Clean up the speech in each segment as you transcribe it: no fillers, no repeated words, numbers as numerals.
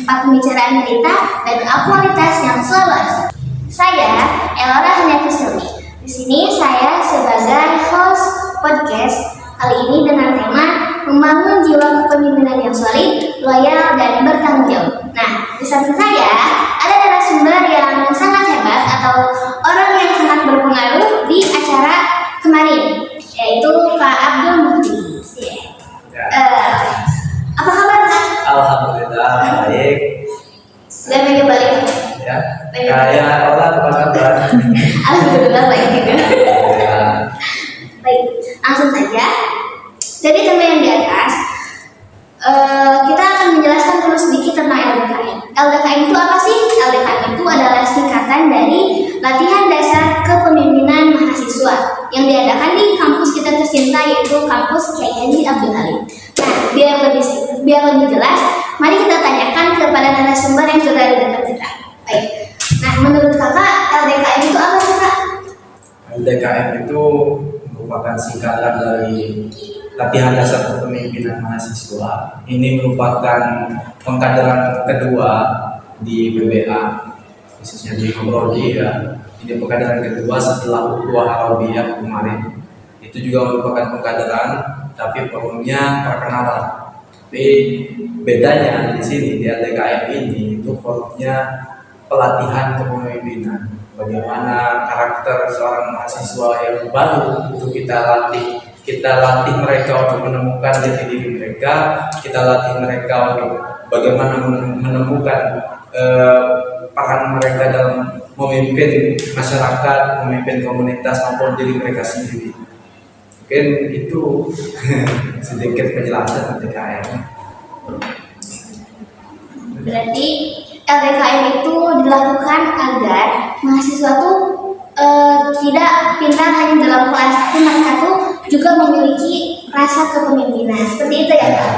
tempat pembicaraan berita dan aktualitas yang selalu asik. Saya Elora Hanyati Silmi. Di sini saya sebagai host podcast kali ini dengan tema membangun jiwa kepemimpinan yang solid, loyal, dan bertanggung jawab. Nah, di samping saya ada narasumber yang sangat hebat atau orang yang sangat berpengaruh di acara kemarin, yaitu Kak Abdul Muhdi. Apa kabar Kak? Alhamdulillah baik. Udah minggu balik? Ya. Kayak orang apa kabar? Alhamdulillah baik juga. Ya. Baik, langsung saja. Jadi tema yang di atas, kita akan menjelaskan dulu sedikit tentang LDKM. LDKM itu apa sih? LDKM itu adalah singkatan dari Latihan Dasar Kepemimpinan Mahasiswa yang diadakan di kampus kita tercinta, yaitu kampus Kyai Haji Abdul Halim. Nah, biar lebih jelas, mari kita tanyakan kepada narasumber yang sudah ada di depan kita. Baik. Nah, menurut kakak LDKM itu apa sih kak? LDKM itu merupakan singkatan dari Latihan Dasar Kepemimpinan Mahasiswa. Ini merupakan pengkaderan kedua di PBA, khususnya di Prodi ya. Ini pengkaderan kedua setelah Ukhuwah Arabiyah kemarin. Itu juga merupakan pengkaderan, tapi forumnya perkenalan. Tapi bedanya di sini di LDKM ini itu forumnya pelatihan kepemimpinan. Bagaimana karakter seorang mahasiswa yang baru itu kita latih mereka untuk menemukan jati diri mereka, kita latih mereka untuk bagaimana menemukan peran mereka dalam memimpin masyarakat, memimpin komunitas maupun diri mereka sendiri. Mungkin itu sedikit penjelasan LDKM. Berarti LDKM itu dilakukan agar mahasiswa tuh tidak pintar hanya dalam kelas, tapi mereka tuh juga memiliki rasa kepemimpinan. Seperti itu ya Kak?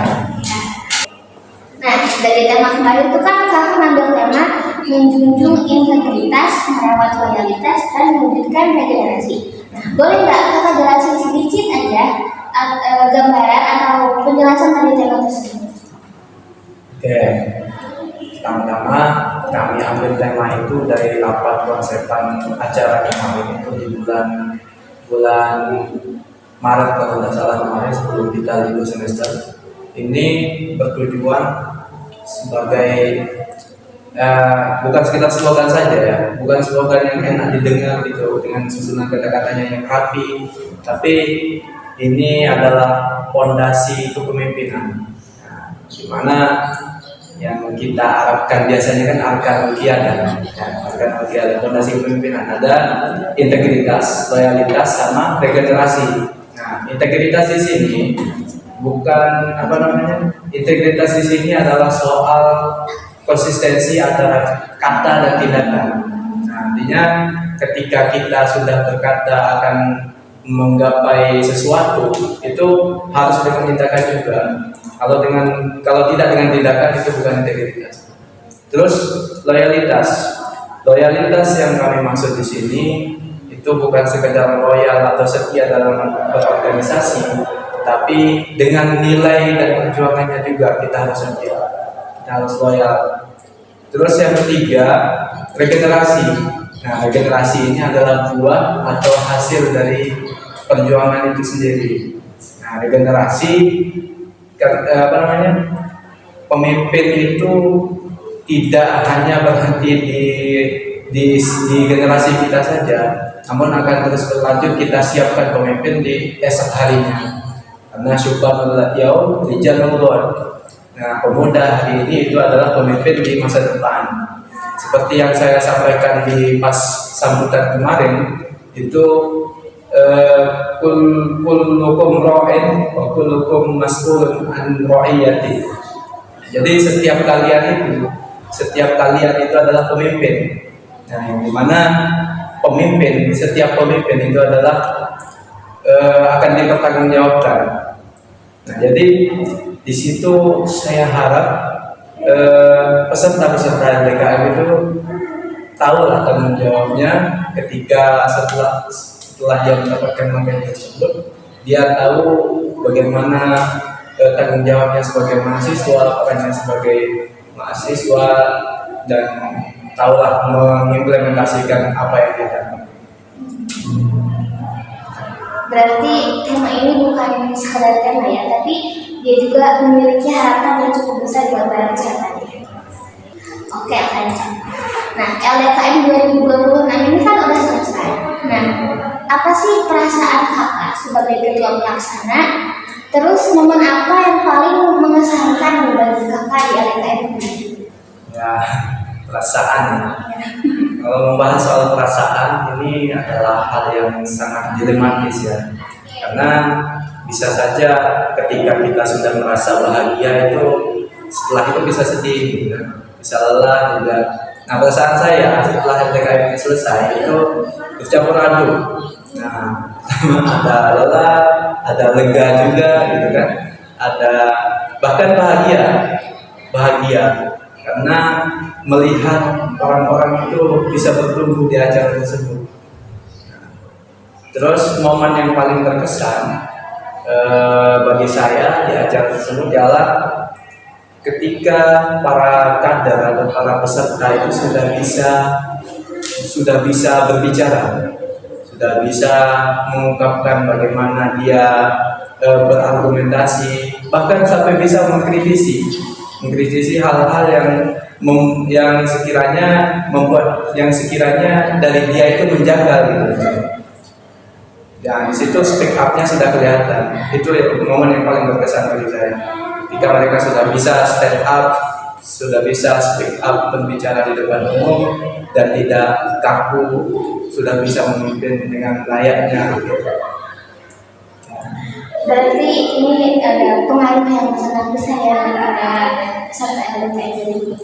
Nah, dari tema kemarin itu kan kakak mengambil tema menjunjung integritas, merawat loyalitas, dan mewujudkan regenerasi. Nah, boleh nggak kakak jelasin sedikit aja gambaran atau penjelasan dari tema tersebut? Oke. Pertama-tama kami ambil tema itu dari rapat konsepan acara kemarin itu di bulan Maret kalau tidak salah kemarin sebelum kita libur semester. Ini bertujuan sebagai bukan sekitar slogan saja ya, bukan slogan yang enak didengar gitu dengan susunan kata-katanya yang rapi, tapi ini adalah fondasi kepemimpinan. Nah, di mana yang kita harapkan biasanya kan arkan fondasi kepemimpinan ada integritas, loyalitas, sama regenerasi. Nah, integritas di sini bukan integritas di sini adalah soal konsistensi antara kata dan tindakan. Nah, artinya ketika kita sudah berkata akan menggapai sesuatu itu harus dengan tindakan juga. Kalau tidak dengan tindakan itu bukan integritas. Terus loyalitas yang kami maksud di sini itu bukan sekedar loyal atau setia dalam berorganisasi, tapi dengan nilai dan perjuangannya juga kita harus setia, kita harus loyal. Terus yang ketiga, regenerasi. Nah, regenerasi ini adalah buah atau hasil dari perjuangan itu sendiri. Nah, regenerasi pemimpin itu tidak hanya berhenti di generasi kita saja, namun akan terus berlanjut. Kita siapkan pemimpin di esok harinya, karena syukurlah yaum rijalul ghad. Nah, pemuda hari ini itu adalah pemimpin di masa depan. Seperti yang saya sampaikan di pas sambutan kemarin itu, kullukum ra'in wa kullukum mas'ulun an ra'iyati. Jadi setiap kalian itu adalah pemimpin. Nah, yang dimana setiap pemimpin itu adalah akan dipertanggungjawabkan. Nah, jadi di situ saya harap peserta-peserta LDKM itu tahulah tanggung jawabnya ketika setelah dia mendapatkan materi tersebut, dia tahu bagaimana tanggung jawabnya sebagai mahasiswa, perannya sebagai mahasiswa dan tahulah mengimplementasikan apa yang kita. Berarti tema ini bukan sekadar tema ya, tapi dia juga memiliki harapan yang cukup besar buat para pesertanya. Oke, lanjut. Nah, LDKM 2026 ini kan udah selesai. Nah, apa sih perasaan kakak sebagai ketua pelaksana? Terus momen apa yang paling mengesankan bagi kakak di LDKM ini? Ya, perasaan ya. Kalau membahas soal perasaan ini adalah hal yang sangat dilematis ya. Karena bisa saja ketika kita sudah merasa bahagia itu setelah itu bisa sedih gitu kan. Bisa lelah juga. Nah, perasaan saya setelah LDKM ini selesai itu bercampur aduk. Nah, ada lelah, ada lega juga gitu kan. Ada bahkan bahagia karena melihat orang-orang itu bisa bertumbuh di acara tersebut. Terus momen yang paling berkesan bagi saya di acara tersebut adalah ketika para kader atau para peserta itu sudah bisa berbicara, sudah bisa mengungkapkan bagaimana dia berargumentasi, bahkan sampai bisa mengkritisi hal-hal yang sekiranya dari dia itu menjanggal gitu. Dan di situ speak up-nya sudah kelihatan. Itu momen yang paling berkesan bagi saya. Ketika mereka sudah bisa stand up, sudah bisa speak up berbicara di depan umum dan tidak kaku, sudah bisa memimpin dengan layaknya. Berarti ini ada pengaruh yang sangat besar ya kepada peserta LDKM ini.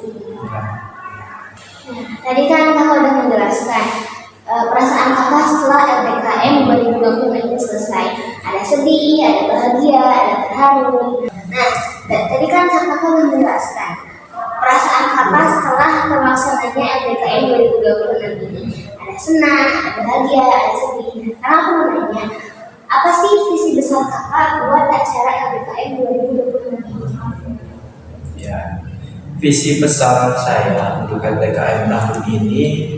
Tadi kan kakak udah menjelaskan perasaan kakak setelah LDKM 2020 ini selesai. Ada sedih, ada bahagia, ada terharu. Nah, tadi kan kakak udah menjelaskan perasaan kakak setelah terlaksananya LDKM 2026 ini. Ada senang, ada bahagia, ada sedih. Karena aku mau nanya, apa sih visi besar kakak buat acara LDKM 2026 ini? Ya, visi besar saya untuk LDKM tahun ini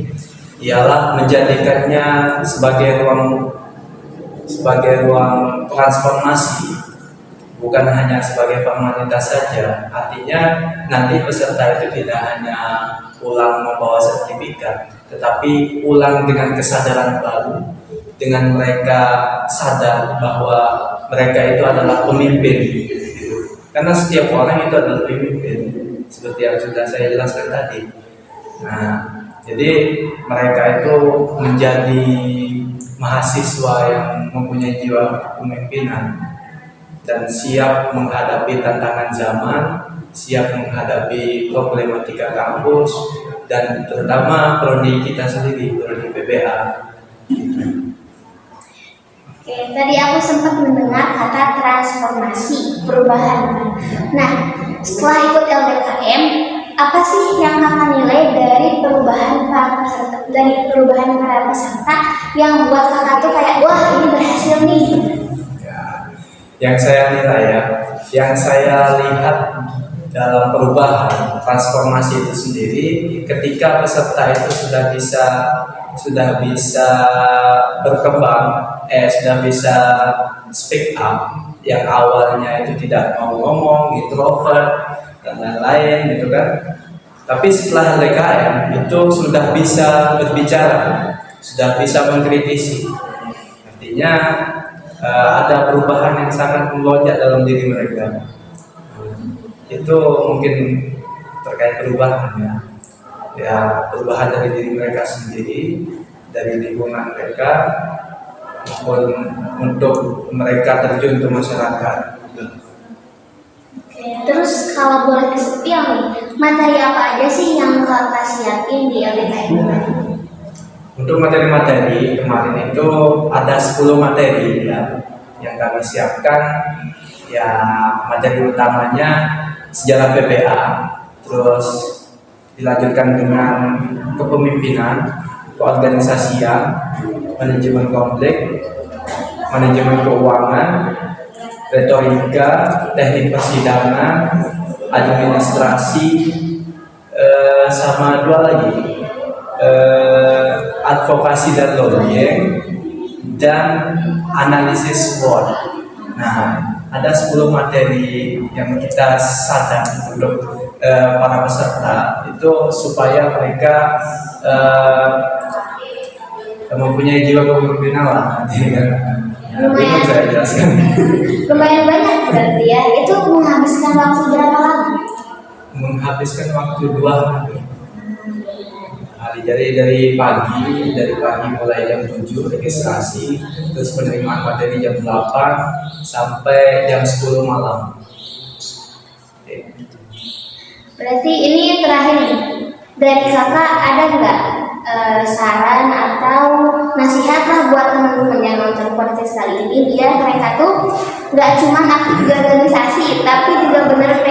ialah menjadikannya sebagai ruang transformasi, bukan hanya sebagai formalitas saja. Artinya nanti peserta itu tidak hanya pulang membawa sertifikat, tetapi pulang dengan kesadaran baru, dengan mereka sadar bahwa mereka itu adalah pemimpin. Karena setiap orang itu adalah pemimpin, seperti yang sudah saya jelaskan tadi. Nah, jadi mereka itu menjadi mahasiswa yang mempunyai jiwa kepemimpinan dan siap menghadapi tantangan zaman, siap menghadapi problematika kampus dan terutama prodi kita sendiri, prodi PBA. Oke, tadi aku sempat mendengar kata transformasi, perubahan. Nah, setelah ikut LDKM, apa sih yang kakak nilai dari perubahan para peserta yang buat kakak tuh kayak wah ini berhasil nih? Yang saya lihat dalam perubahan transformasi itu sendiri, ketika peserta itu sudah bisa berkembang, sudah bisa speak up, yang awalnya itu tidak mau ngomong, introvert dan lain-lain gitu kan. Tapi setelah LDKM itu sudah bisa berbicara, sudah bisa mengkritisi. Artinya ada perubahan yang sangat melonjak dalam diri mereka. Itu mungkin terkait perubahan ya perubahan dari diri mereka sendiri, dari lingkungan mereka, maupun untuk mereka terjun ke masyarakat. Oke, terus kalau boleh kesepian nih, materi apa aja sih yang kakak siapin di LDKM? Untuk materi-materi kemarin itu ada 10 materi ya yang kami siapkan. Ya, materi utamanya sejarah PBA, terus dilanjutkan dengan kepemimpinan, keorganisasian, manajemen konflik, manajemen keuangan, retorika, teknik persidangan, administrasi, sama dua lagi, advokasi dan lobbying dan analisis SWOT. Nah, ada 10 materi yang kita sadar untuk para peserta itu supaya mereka mempunyai jiwa kepemimpinan lah. Ya, bingung saya jelaskan. Lumayan banyak berarti ya. Itu menghabiskan waktu berapa lama? Menghabiskan waktu 2 hari. Dari pagi mulai jam 7 registrasi, terus penerimaan materi jam 8 sampai jam 10 malam. Berarti ini terakhir nih. Dari kakak ada nggak saran atau nasihat lah buat teman-teman yang nonton podcast kali ini biar mereka tuh nggak cuma aktif di organisasi tapi juga benar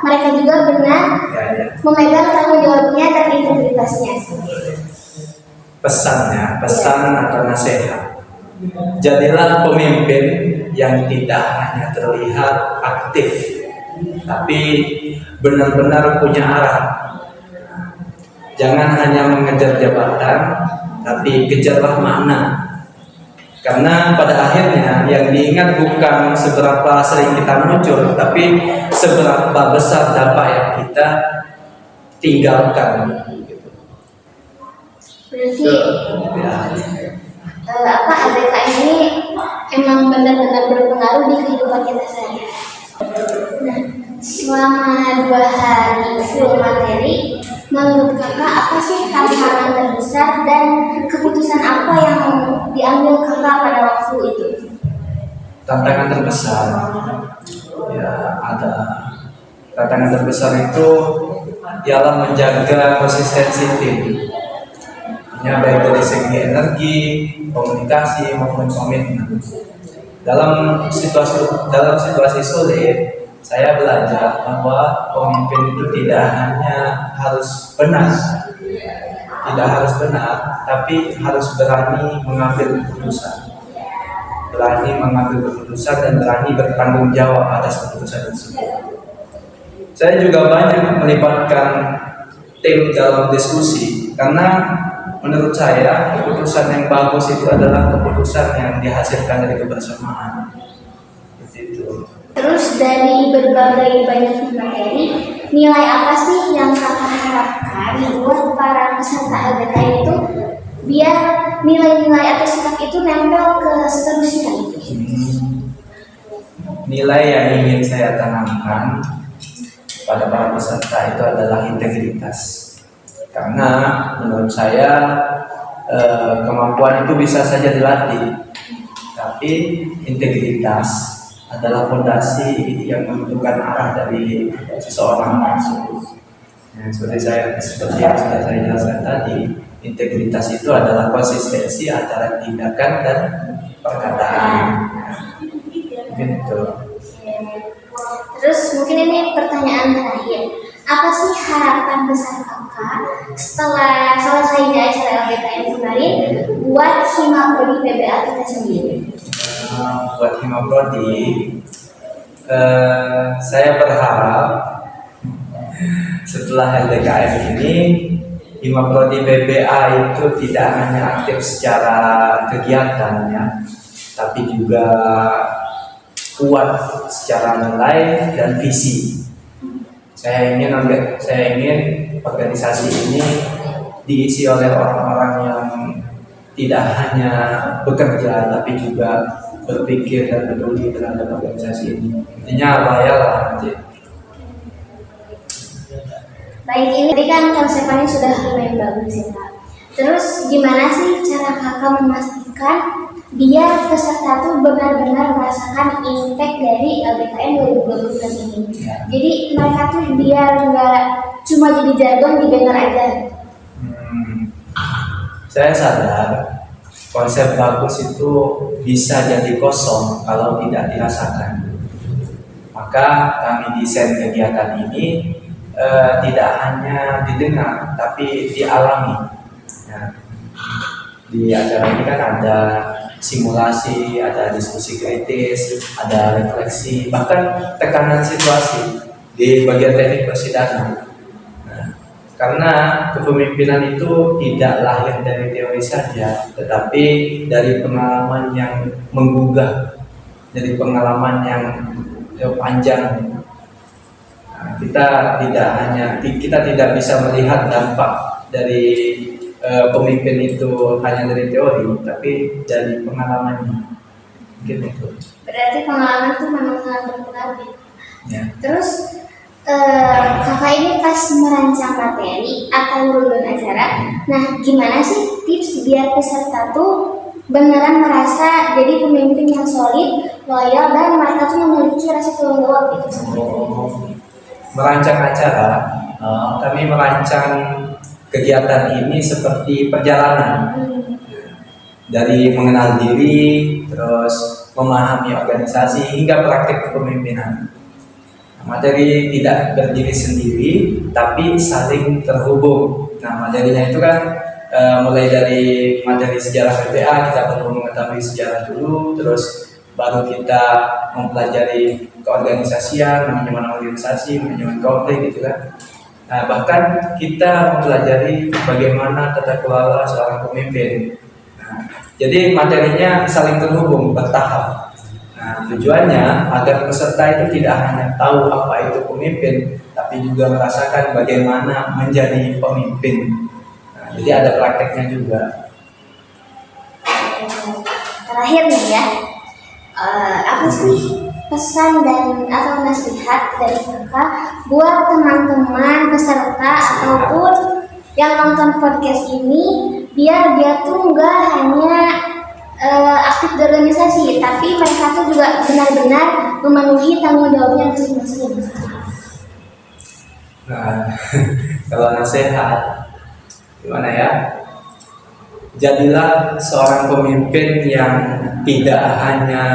mereka juga benar memegang tanggung jawabnya dan integritasnya. Pesan atau nasihat, jadilah pemimpin yang tidak hanya terlihat aktif tapi benar-benar punya arah. Jangan hanya mengejar jabatan, tapi kejarlah makna. Karena pada akhirnya yang diingat bukan seberapa sering kita muncul, tapi seberapa besar dampak yang kita tinggalkan. Berarti ABKM ini emang benar-benar berpengaruh di kehidupan kita sehari-hari. Nah, selama 2 hari full materi, menurut kakak apa sih tantangan terbesar dan keputusan apa yang diambil kakak pada waktu itu? Tantangan terbesar, ya ada. Tantangan terbesar itu ialah menjaga konsistensi tim. Ya, baik dari segi energi, komunikasi maupun komitmen. Dalam situasi sulit, saya belajar bahwa pemimpin itu tidak hanya harus benar, tapi harus berani mengambil keputusan. Dan berani bertanggung jawab atas keputusan tersebut. Saya juga banyak melibatkan tim dalam diskusi karena menurut saya keputusan yang bagus itu adalah keputusan yang dihasilkan dari kebersamaan. Itu. Terus dari berbagai banyak materi, nilai apa sih yang kakak harapkan buat para peserta LBKM itu biar nilai-nilai atau sikap itu nempel ke seterusnya? Nilai yang ingin saya tanamkan pada para peserta itu adalah integritas. Karena menurut saya kemampuan itu bisa saja dilatih, tapi integritas adalah fondasi yang menentukan arah dari seseorang tersebut. Seperti yang sudah saya jelaskan tadi, integritas itu adalah konsistensi antara tindakan dan perkataan. Gitu. Terus mungkin ini pertanyaan terakhir. Apa sih harapan besar kakak setelah selesainya acara LBKM kemarin buat Himaprodi PBA kita sendiri? Buat Himaprodi, saya berharap setelah LBKM ini Himaprodi PBA itu tidak hanya aktif secara kegiatan ya, tapi juga kuat secara nilai dan visi. Saya ingin organisasi ini diisi oleh orang-orang yang tidak hanya bekerja tapi juga berpikir dan peduli terhadap organisasi ini. Intinya layak nanti. Baik, ini kan konsepannya sudah lumayan bagus ya Kak. Terus gimana sih cara kakak memastikan biar peserta tuh benar-benar merasakan impact dari LBKM 2020 ini? Jadi mereka tuh biar nggak cuma jadi jargon di banner aja. Saya sadar konsep bagus itu bisa jadi kosong kalau tidak dirasakan. Maka kami desain kegiatan ini tidak hanya didengar tapi dialami. Nah, di acara ini kan ada simulasi, ada diskusi kritis, ada refleksi, bahkan tekanan situasi di bagian teknik persidangan. Nah, Karena kepemimpinan itu tidak lahir dari teori saja, tetapi dari pengalaman yang menggugah, dari pengalaman yang panjang. Nah, kita tidak bisa melihat dampak dari pemimpin itu hanya dari teori, tapi dari pengalamannya. Gitu. Berarti pengalaman itu memang sangat berpengaruh. Ya. Terus kakak ini pas merancang materi atau rundown acara, nah gimana sih tips biar peserta tuh beneran merasa jadi pemimpin yang solid, loyal, dan mereka tuh memiliki rasa tanggung jawab gitu? Merancang acara, kami merancang kegiatan ini seperti perjalanan. Dari mengenal diri, terus memahami organisasi, hingga praktik kepemimpinan. Materi tidak berdiri sendiri, tapi saling terhubung. Nah, materinya itu kan mulai dari materi sejarah PPA, kita perlu mengetahui sejarah dulu, terus baru kita mempelajari keorganisasian, manajemen organisasi, manajemen konflik gitu kan. Nah, bahkan kita mempelajari bagaimana tata kelola seorang pemimpin. Nah, jadi materinya saling terhubung, bertahap. Nah, tujuannya agar peserta itu tidak hanya tahu apa itu pemimpin, tapi juga merasakan bagaimana menjadi pemimpin. Nah, jadi ada prakteknya juga. Terakhir nih ya, apa sih pesan dan atau nasihat dari kakak buat teman-teman peserta ataupun yang nonton podcast ini, biar dia tuh nggak hanya aktif di organisasi, tapi mereka tuh juga benar-benar memenuhi tanggung jawabnya masing-masing. Nah, kalau nasihat gimana ya? Jadilah seorang pemimpin yang tidak hanya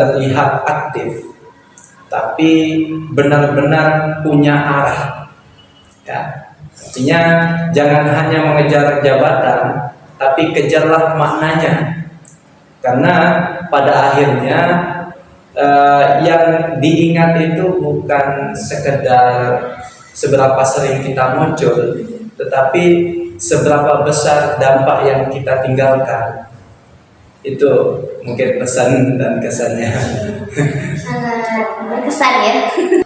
terlihat aktif, tapi benar-benar punya arah. Ya, artinya jangan hanya mengejar jabatan, tapi kejarlah maknanya. Karena pada akhirnya yang diingat itu bukan sekedar seberapa sering kita muncul, tetapi seberapa besar dampak yang kita tinggalkan. Itu mungkin pesan dan kesannya. Sangat berkesan ya.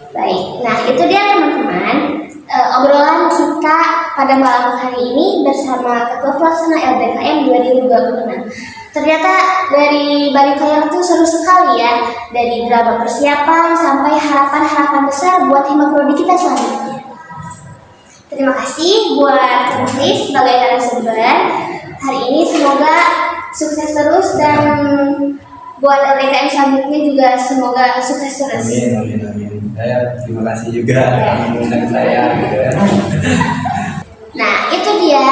Baik, nah itu dia teman-teman obrolan kita pada malam hari ini bersama Ketua Pelaksana LDKM 2026. Ternyata dari balik layar itu seru sekali ya, dari drama persiapan sampai harapan-harapan besar buat Himaproddi kita selanjutnya. Terima kasih buat Chris sebagai narasumber hari ini, semoga sukses terus, dan buat LDKM selanjutnya juga semoga sukses terus. Amin. Terima kasih juga mengundang saya gitu ya. Nah, itu dia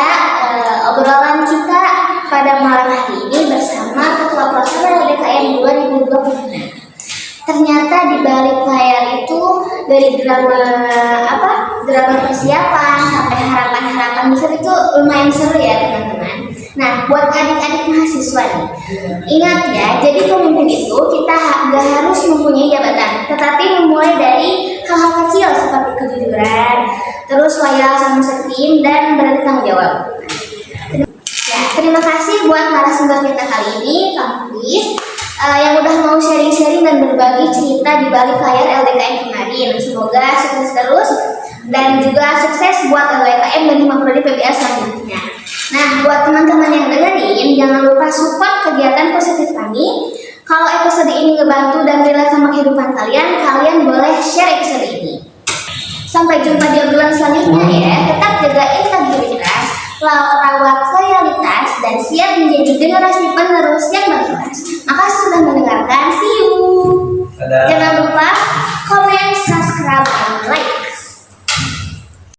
obrolan kita pada malam hari ini bersama Ketua Pelaksana LDKM 2026. Ternyata di balik layar itu dari drama persiapan sampai harapan-harapan besar itu lumayan seru ya teman-teman. Nah, buat adik-adik mahasiswa nih, ingat ya, jadi pemimpin itu kita gak harus mempunyai jabatan, tetapi memulai dari hal-hal kecil seperti kejujuran, terus loyal sama setim, dan berani tanggung jawab. Ya, terima kasih buat narasumber kita kali ini, Kang Chris, yang udah mau sharing-sharing dan berbagi cerita di balik layar LDKM kemarin. Semoga sukses terus, dan juga sukses buat LDKM dan Himaproddi PBA selanjutnya. Nah, buat teman-teman yang dengerin, jangan lupa support kegiatan positif kami. Kalau episode ini ngebantu dan relate sama kehidupan kalian, kalian boleh share episode ini. Sampai jumpa di obrolan selanjutnya ya. Tetap jaga integritas, rawat loyalitas, dan siap menjadi generasi penerus yang berkelas. Makasih sudah mendengarkan. See you. Dadah. Jangan lupa comment, subscribe, dan like.